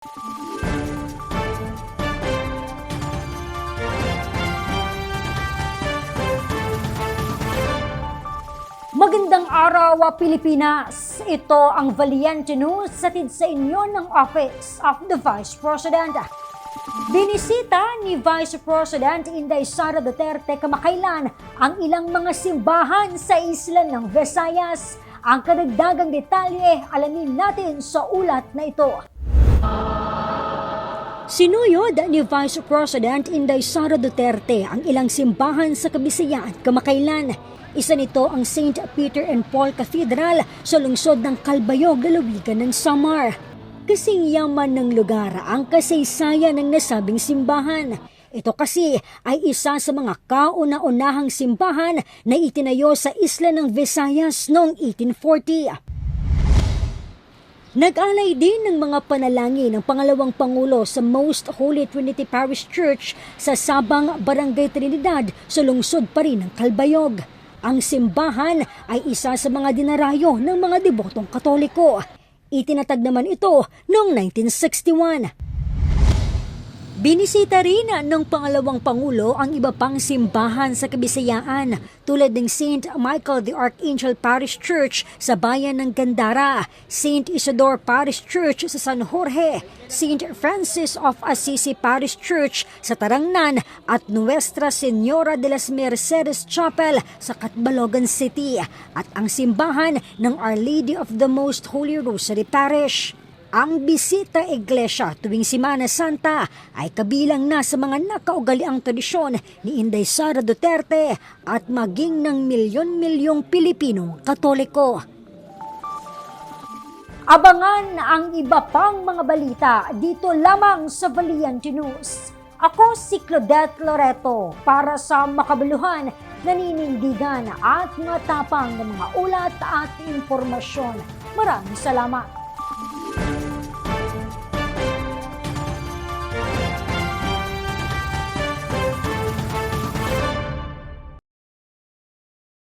Magandang araw, Pilipinas! Ito ang Valiente News hatid sa inyo ng Office of the Vice President. Binisita ni Vice President Inday Sara Duterte kamakailan ang ilang mga simbahan sa isla ng Visayas. Ang karagdagang detalye alamin natin sa ulat na ito. Sinuyod ni Vice President Inday Sara Duterte ang ilang simbahan sa Kabisayan kamakailan. Isa nito ang St. Peter and Paul Cathedral sa lungsod ng Calbayog, lalawigan ng Samar. Kasing yaman ng lugar ang kasaysayan ng nasabing simbahan. Ito kasi ay isa sa mga kauna-unahang simbahan na itinayo sa isla ng Visayas noong 1840. Nag-alay din ng mga panalangin ng pangalawang Pangulo sa Most Holy Trinity Parish Church sa Sabang, Barangay Trinidad sa lungsod pa rin ng Calbayog. Ang simbahan ay isa sa mga dinarayo ng mga debotong Katoliko. Itinatag naman ito noong 1961. Binisita rin ng pangalawang Pangulo ang iba pang simbahan sa Kabisayaan tulad ng St. Michael the Archangel Parish Church sa bayan ng Gandara, St. Isidore Parish Church sa San Jorge, St. Francis of Assisi Parish Church sa Tarangnan at Nuestra Señora de las Mercedes Chapel sa Catbalogan City at ang simbahan ng Our Lady of the Most Holy Rosary Parish. Ang bisita iglesia tuwing Semana Santa ay kabilang na sa mga nakaugaliang tradisyon ni Inday Sara Duterte at maging ng milyon-milyong Pilipinong Katoliko. Abangan ang iba pang mga balita dito lamang sa Valiente News. Ako si Claudette Loreto para sa makabuluhan, naninindigan at matapang ng mga ulat at impormasyon. Maraming salamat.